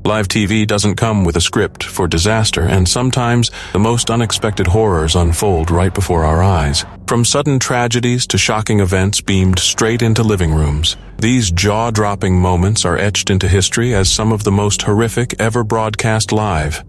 Live TV doesn't come with a script for disaster, and sometimes the most unexpected horrors unfold right before our eyes. From sudden tragedies to shocking events beamed straight into living rooms, these jaw-dropping moments are etched into history as some of the most horrific ever broadcast live.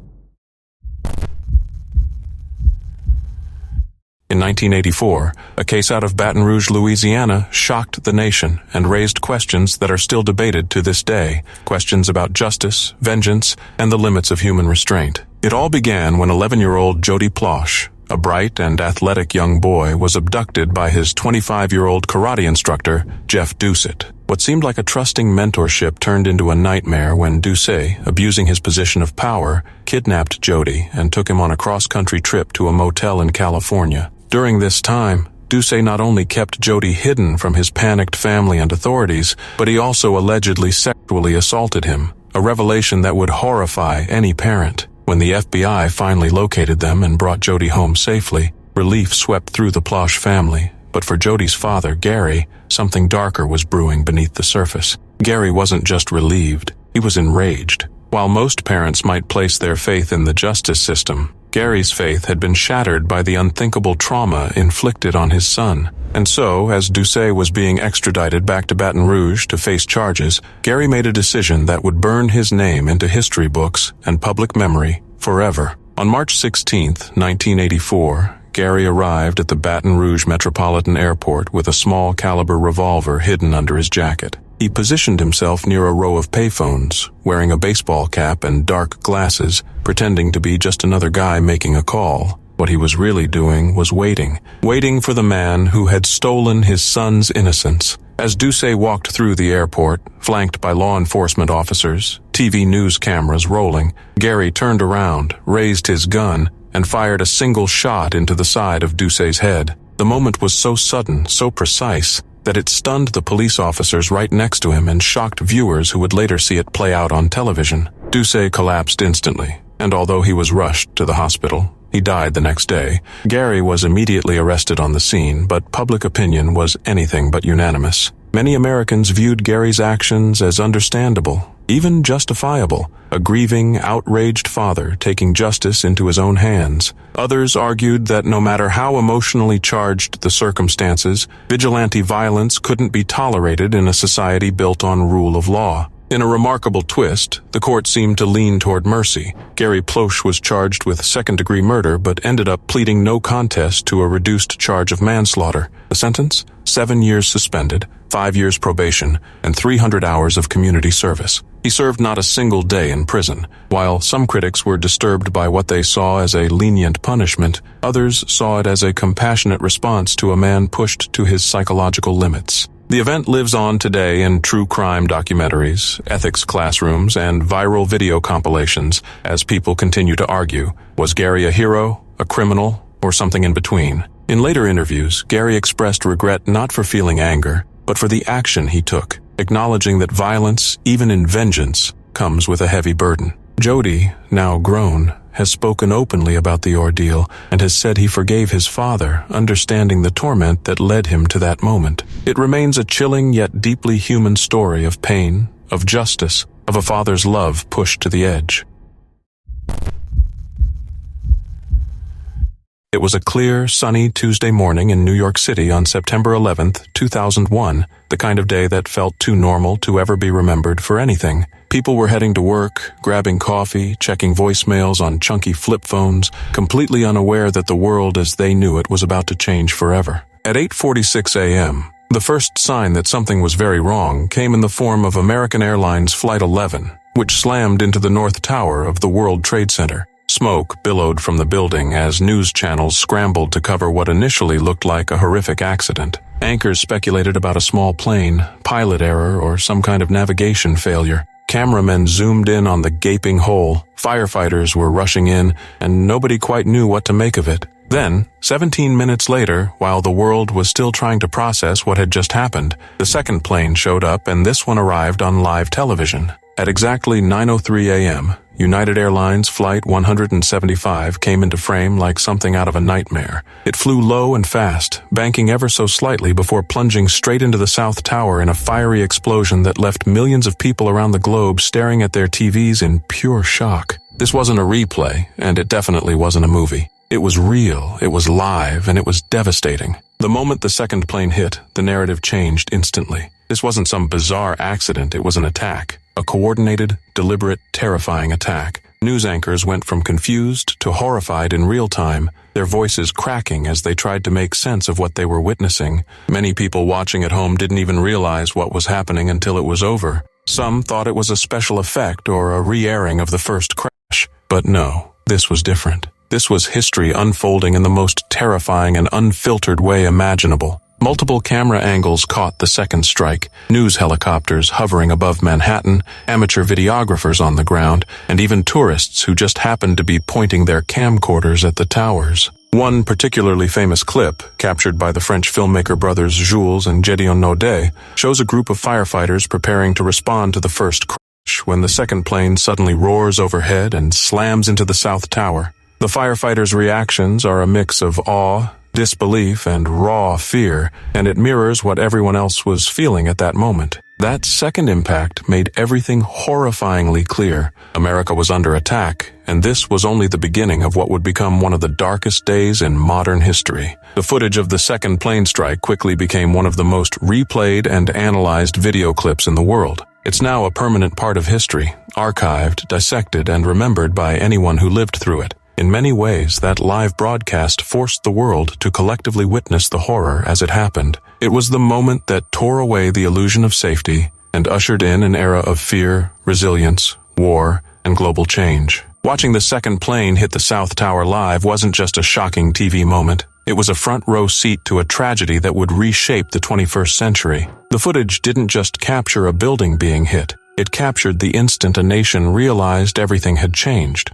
In 1984, a case out of Baton Rouge, Louisiana, shocked the nation and raised questions that are still debated to this day, questions about justice, vengeance, and the limits of human restraint. It all began when 11-year-old Jody Plosh, a bright and athletic young boy, was abducted by his 25-year-old karate instructor, Jeff Doucet. What seemed like a trusting mentorship turned into a nightmare when Doucet, abusing his position of power, kidnapped Jody and took him on a cross-country trip to a motel in California. During this time, Doucet not only kept Jody hidden from his panicked family and authorities, but he also allegedly sexually assaulted him, a revelation that would horrify any parent. When the FBI finally located them and brought Jody home safely, relief swept through the Plosh family. But for Jody's father, Gary, something darker was brewing beneath the surface. Gary wasn't just relieved, he was enraged. While most parents might place their faith in the justice system, Gary's faith had been shattered by the unthinkable trauma inflicted on his son. And so, as Doucet was being extradited back to Baton Rouge to face charges, Gary made a decision that would burn his name into history books and public memory forever. On March 16, 1984, Gary arrived at the Baton Rouge Metropolitan Airport with a small-caliber revolver hidden under his jacket. He positioned himself near a row of payphones, wearing a baseball cap and dark glasses, pretending to be just another guy making a call. What he was really doing was waiting for the man who had stolen his son's innocence. As Doucet walked through the airport, flanked by law enforcement officers, TV news cameras rolling, Gary turned around, raised his gun, and fired a single shot into the side of Doucet's head. The moment was so sudden, so precise, that it stunned the police officers right next to him and shocked viewers who would later see it play out on television. Doucet collapsed instantly, and although he was rushed to the hospital, he died the next day. Gary was immediately arrested on the scene, but public opinion was anything but unanimous. Many Americans viewed Gary's actions as understandable, even justifiable, a grieving, outraged father taking justice into his own hands. Others argued that no matter how emotionally charged the circumstances, vigilante violence couldn't be tolerated in a society built on rule of law. In a remarkable twist, the court seemed to lean toward mercy. Gary Plosh was charged with second-degree murder but ended up pleading no contest to a reduced charge of manslaughter. The sentence? 7 years suspended, 5 years probation, and 300 hours of community service. He served not a single day in prison. While some critics were disturbed by what they saw as a lenient punishment, others saw it as a compassionate response to a man pushed to his psychological limits. The event lives on today in true crime documentaries, ethics classrooms, and viral video compilations as people continue to argue, was Gary a hero, a criminal, or something in between? In later interviews, Gary expressed regret not for feeling anger, but for the action he took, acknowledging that violence, even in vengeance, comes with a heavy burden. Jody, now grown, has spoken openly about the ordeal and has said he forgave his father, understanding the torment that led him to that moment. It remains a chilling yet deeply human story of pain, of justice, of a father's love pushed to the edge. It was a clear, sunny Tuesday morning in New York City on September 11th, 2001, the kind of day that felt too normal to ever be remembered for anything. People were heading to work, grabbing coffee, checking voicemails on chunky flip phones, completely unaware that the world as they knew it was about to change forever. At 8:46 a.m., the first sign that something was very wrong came in the form of American Airlines Flight 11, which slammed into the North Tower of the World Trade Center. Smoke billowed from the building as news channels scrambled to cover what initially looked like a horrific accident. Anchors speculated about a small plane, pilot error, or some kind of navigation failure. Cameramen zoomed in on the gaping hole, firefighters were rushing in, and nobody quite knew what to make of it. Then, 17 minutes later, while the world was still trying to process what had just happened, the second plane showed up and this one arrived on live television. At exactly 9:03 a.m., United Airlines Flight 175 came into frame like something out of a nightmare. It flew low and fast, banking ever so slightly before plunging straight into the South Tower in a fiery explosion that left millions of people around the globe staring at their TVs in pure shock. This wasn't a replay, and it definitely wasn't a movie. It was real, it was live, and it was devastating. The moment the second plane hit, the narrative changed instantly. This wasn't some bizarre accident, it was an attack. A coordinated, deliberate, terrifying attack. News anchors went from confused to horrified in real time, their voices cracking as they tried to make sense of what they were witnessing. Many people watching at home didn't even realize what was happening until it was over. Some thought it was a special effect or a re-airing of the first crash. But no, this was different. This was history unfolding in the most terrifying and unfiltered way imaginable. Multiple camera angles caught the second strike, news helicopters hovering above Manhattan, amateur videographers on the ground, and even tourists who just happened to be pointing their camcorders at the towers. One particularly famous clip, captured by the French filmmaker brothers Jules and Gédéon Naudet, shows a group of firefighters preparing to respond to the first crash when the second plane suddenly roars overhead and slams into the South Tower. The firefighters' reactions are a mix of awe, disbelief, and raw fear, and it mirrors what everyone else was feeling at that moment. That second impact made everything horrifyingly clear. America was under attack, and this was only the beginning of what would become one of the darkest days in modern history. The footage of the second plane strike quickly became one of the most replayed and analyzed video clips in the world. It's now a permanent part of history, archived, dissected, and remembered by anyone who lived through it. In many ways, that live broadcast forced the world to collectively witness the horror as it happened. It was the moment that tore away the illusion of safety and ushered in an era of fear, resilience, war, and global change. Watching the second plane hit the South Tower live wasn't just a shocking TV moment. It was a front-row seat to a tragedy that would reshape the 21st century. The footage didn't just capture a building being hit. It captured the instant a nation realized everything had changed.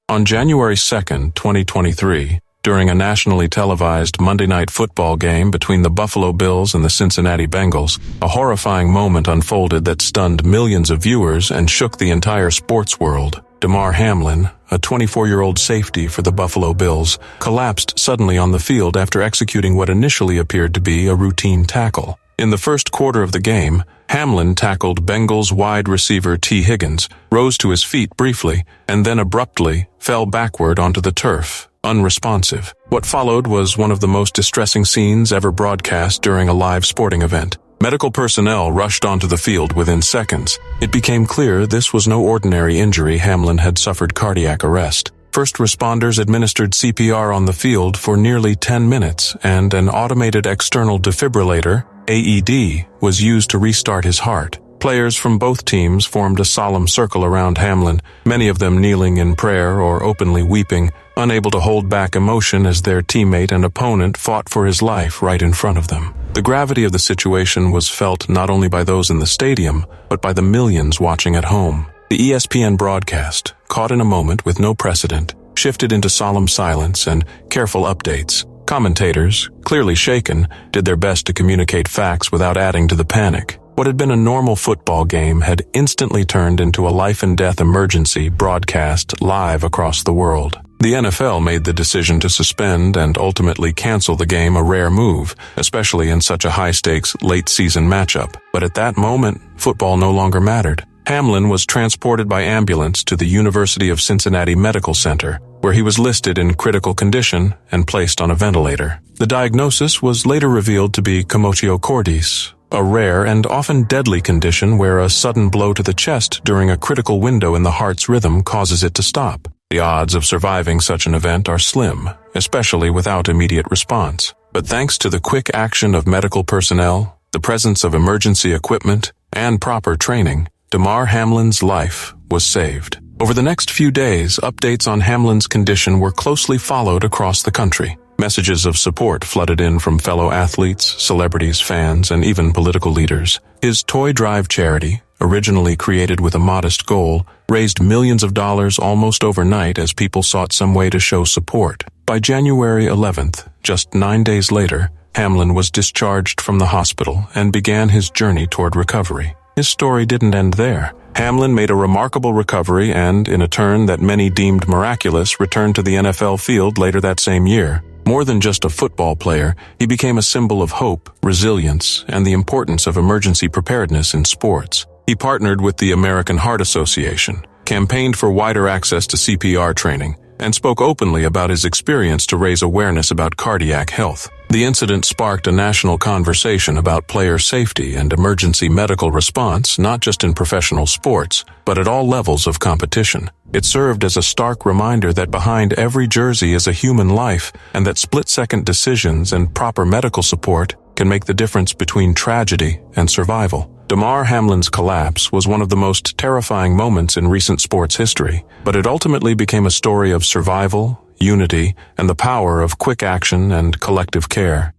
On January 2, 2023, during a nationally televised Monday Night Football game between the Buffalo Bills and the Cincinnati Bengals, a horrifying moment unfolded that stunned millions of viewers and shook the entire sports world. Demar Hamlin, a 24-year-old safety for the Buffalo Bills, collapsed suddenly on the field after executing what initially appeared to be a routine tackle. In the first quarter of the game, Hamlin tackled Bengals wide receiver T. Higgins, rose to his feet briefly, and then abruptly fell backward onto the turf, unresponsive. What followed was one of the most distressing scenes ever broadcast during a live sporting event. Medical personnel rushed onto the field within seconds. It became clear this was no ordinary injury. Hamlin had suffered cardiac arrest. First responders administered CPR on the field for nearly 10 minutes, and an automated external defibrillator, AED, was used to restart his heart. Players from both teams formed a solemn circle around Hamlin, many of them kneeling in prayer or openly weeping, unable to hold back emotion as their teammate and opponent fought for his life right in front of them. The gravity of the situation was felt not only by those in the stadium, but by the millions watching at home. The ESPN broadcast, caught in a moment with no precedent, shifted into solemn silence and careful updates. Commentators, clearly shaken, did their best to communicate facts without adding to the panic. What had been a normal football game had instantly turned into a life-and-death emergency broadcast live across the world. The NFL made the decision to suspend and ultimately cancel the game, a rare move, especially in such a high-stakes, late-season matchup. But at that moment, football no longer mattered. Hamlin was transported by ambulance to the University of Cincinnati Medical Center, where he was listed in critical condition and placed on a ventilator. The diagnosis was later revealed to be commotio cordis, a rare and often deadly condition where a sudden blow to the chest during a critical window in the heart's rhythm causes it to stop. The odds of surviving such an event are slim, especially without immediate response. But thanks to the quick action of medical personnel, the presence of emergency equipment, and proper training, Demar Hamlin's life was saved. Over the next few days, updates on Hamlin's condition were closely followed across the country. Messages of support flooded in from fellow athletes, celebrities, fans, and even political leaders. His toy drive charity, originally created with a modest goal, raised millions of dollars almost overnight as people sought some way to show support. By January 11th, just 9 days later, Hamlin was discharged from the hospital and began his journey toward recovery. his story didn't end there. Hamlin made a remarkable recovery and, in a turn that many deemed miraculous, returned to the NFL field later that same year. More than just a football player, he became a symbol of hope, resilience, and the importance of emergency preparedness in sports. He partnered with the American Heart Association, campaigned for wider access to CPR training, and spoke openly about his experience to raise awareness about cardiac health. The incident sparked a national conversation about player safety and emergency medical response, not just in professional sports, but at all levels of competition. It served as a stark reminder that behind every jersey is a human life, and that split-second decisions and proper medical support can make the difference between tragedy and survival. Damar Hamlin's collapse was one of the most terrifying moments in recent sports history, but it ultimately became a story of survival, unity, and the power of quick action and collective care.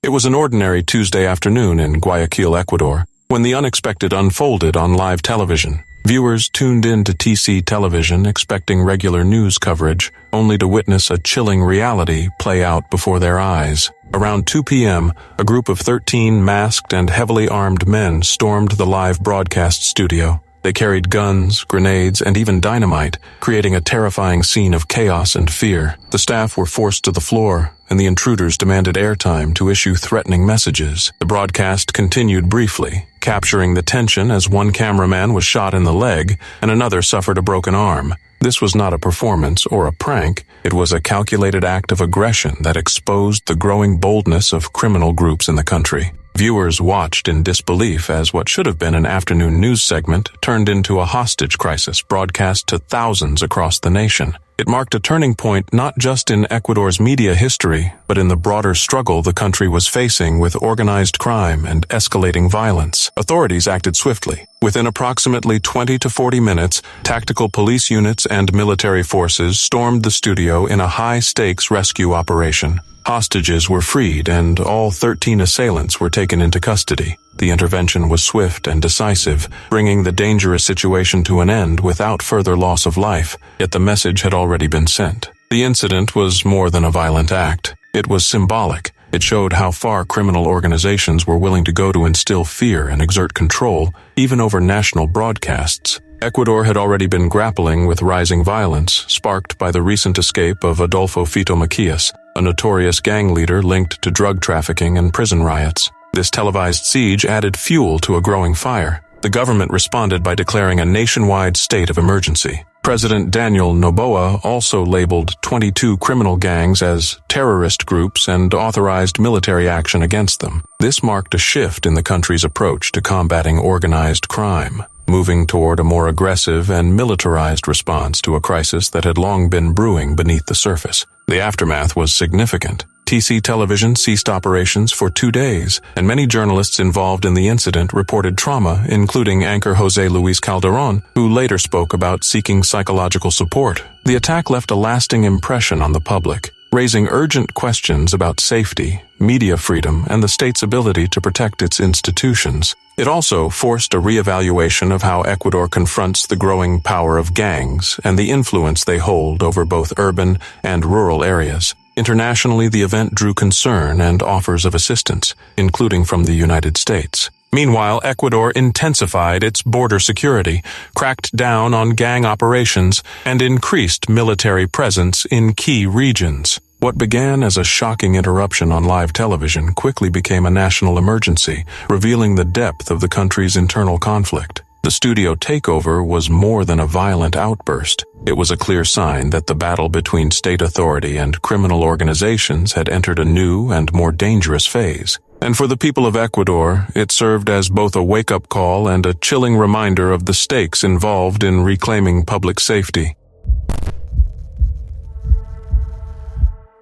It was an ordinary Tuesday afternoon in Guayaquil, Ecuador, when the unexpected unfolded on live television. Viewers tuned in to TC television expecting regular news coverage, only to witness a chilling reality play out before their eyes. Around 2 p.m., a group of 13 masked and heavily armed men stormed the live broadcast studio. They carried guns, grenades, and even dynamite, creating a terrifying scene of chaos and fear. The staff were forced to the floor, and the intruders demanded airtime to issue threatening messages. The broadcast continued briefly, capturing the tension as one cameraman was shot in the leg and another suffered a broken arm. This was not a performance or a prank. It was a calculated act of aggression that exposed the growing boldness of criminal groups in the country. Viewers watched in disbelief as what should have been an afternoon news segment turned into a hostage crisis broadcast to thousands across the nation. It marked a turning point not just in Ecuador's media history, but in the broader struggle the country was facing with organized crime and escalating violence. Authorities acted swiftly. Within approximately 20 to 40 minutes, tactical police units and military forces stormed the studio in a high-stakes rescue operation. Hostages were freed and all 13 assailants were taken into custody. The intervention was swift and decisive, bringing the dangerous situation to an end without further loss of life, yet the message had already been sent. The incident was more than a violent act. It was symbolic. It showed how far criminal organizations were willing to go to instill fear and exert control, even over national broadcasts. Ecuador had already been grappling with rising violence, sparked by the recent escape of Adolfo Fito Macias, a notorious gang leader linked to drug trafficking and prison riots. This televised siege added fuel to a growing fire. The government responded by declaring a nationwide state of emergency. President Daniel Noboa also labeled 22 criminal gangs as terrorist groups and authorized military action against them. This marked a shift in the country's approach to combating organized crime, moving toward a more aggressive and militarized response to a crisis that had long been brewing beneath the surface. The aftermath was significant. TC television ceased operations for 2 days, and many journalists involved in the incident reported trauma, including anchor Jose Luis Calderon, who later spoke about seeking psychological support. The attack left a lasting impression on the public, raising urgent questions about safety, media freedom, and the state's ability to protect its institutions. It also forced a reevaluation of how Ecuador confronts the growing power of gangs and the influence they hold over both urban and rural areas. Internationally, the event drew concern and offers of assistance, including from the United States. Meanwhile, Ecuador intensified its border security, cracked down on gang operations, and increased military presence in key regions. What began as a shocking interruption on live television quickly became a national emergency, revealing the depth of the country's internal conflict. The studio takeover was more than a violent outburst. It was a clear sign that the battle between state authority and criminal organizations had entered a new and more dangerous phase. And for the people of Ecuador, it served as both a wake-up call and a chilling reminder of the stakes involved in reclaiming public safety.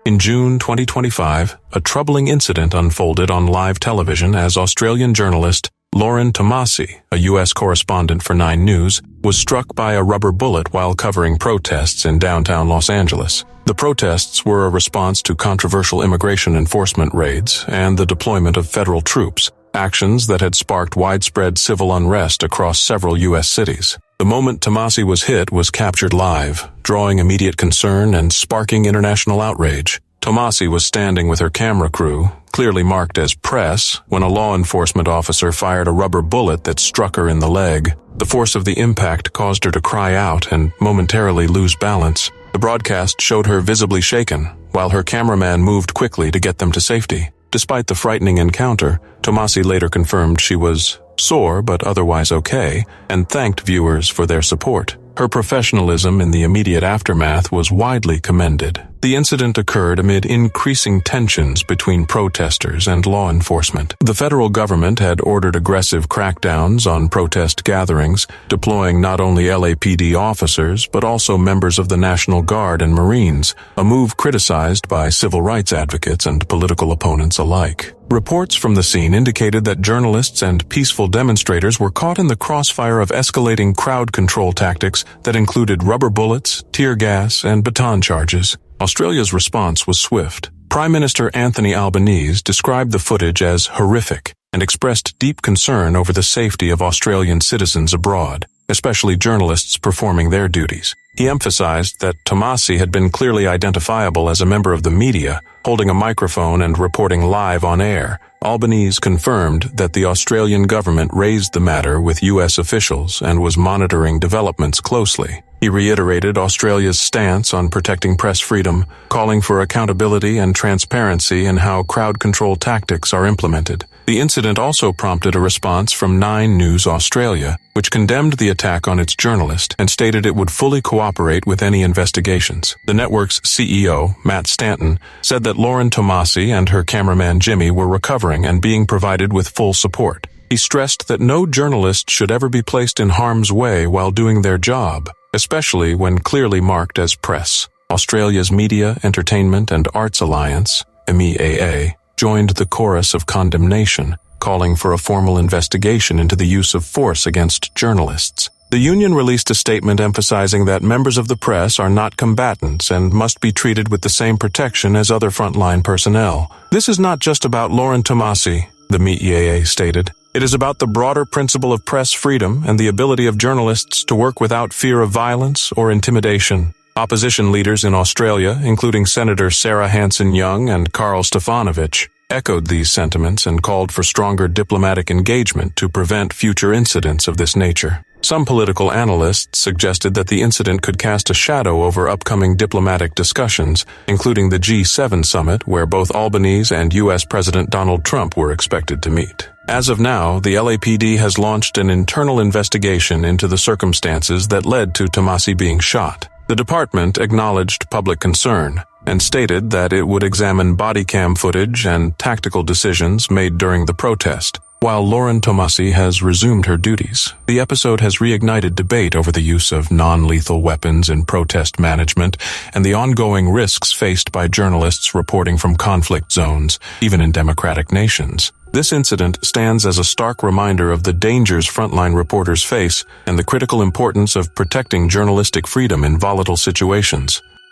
In June 2025, a troubling incident unfolded on live television as Australian journalist Lauren Tomasi, a U.S. correspondent for 9 News, was struck by a rubber bullet while covering protests in downtown Los Angeles. The protests were a response to controversial immigration enforcement raids and the deployment of federal troops, actions that had sparked widespread civil unrest across several U.S. cities. The moment Tomasi was hit was captured live, drawing immediate concern and sparking international outrage. Tomasi was standing with her camera crew, clearly marked as press when a law enforcement officer fired a rubber bullet that struck her in the leg. The force of the impact caused her to cry out and momentarily lose balance. The broadcast showed her visibly shaken, while her cameraman moved quickly to get them to safety. Despite the frightening encounter, Tomasi later confirmed she was sore but otherwise okay, and thanked viewers for their support. Her professionalism in the immediate aftermath was widely commended. The incident occurred amid increasing tensions between protesters and law enforcement. The federal government had ordered aggressive crackdowns on protest gatherings, deploying not only LAPD officers but also members of the National Guard and Marines, a move criticized by civil rights advocates and political opponents alike. Reports from the scene indicated that journalists and peaceful demonstrators were caught in the crossfire of escalating crowd control tactics that included rubber bullets, tear gas, and baton charges. Australia's response was swift. Prime Minister Anthony Albanese described the footage as horrific and expressed deep concern over the safety of Australian citizens abroad, especially journalists performing their duties. He emphasized that Tomasi had been clearly identifiable as a member of the media, holding a microphone and reporting live on air. Albanese confirmed that the Australian government raised the matter with U.S. officials and was monitoring developments closely. He reiterated Australia's stance on protecting press freedom, calling for accountability and transparency in how crowd control tactics are implemented. The incident also prompted a response from 9 News Australia, which condemned the attack on its journalist and stated it would fully cooperate with any investigations. The network's CEO, Matt Stanton, said that Lauren Tomasi and her cameraman Jimmy were recovering and being provided with full support. He stressed that no journalist should ever be placed in harm's way while doing their job, especially when clearly marked as press. Australia's Media, Entertainment and Arts Alliance, MEAA, joined the chorus of condemnation, calling for a formal investigation into the use of force against journalists. The union released a statement emphasizing that members of the press are not combatants and must be treated with the same protection as other frontline personnel. This is not just about Lauren Tomasi, the MEAA stated. It is about the broader principle of press freedom and the ability of journalists to work without fear of violence or intimidation. Opposition leaders in Australia, including Senator Sarah Hanson-Young and Karl Stefanovich, echoed these sentiments and called for stronger diplomatic engagement to prevent future incidents of this nature. Some political analysts suggested that the incident could cast a shadow over upcoming diplomatic discussions, including the G7 summit where both Albanese and U.S. President Donald Trump were expected to meet. As of now, the LAPD has launched an internal investigation into the circumstances that led to Tomasi being shot. The department acknowledged public concern and stated that it would examine body cam footage and tactical decisions made during the protest. While Lauren Tomasi has resumed her duties, the episode has reignited debate over the use of non-lethal weapons in protest management and the ongoing risks faced by journalists reporting from conflict zones, even in democratic nations. This incident stands as a stark reminder of the dangers frontline reporters face and the critical importance of protecting journalistic freedom in volatile situations.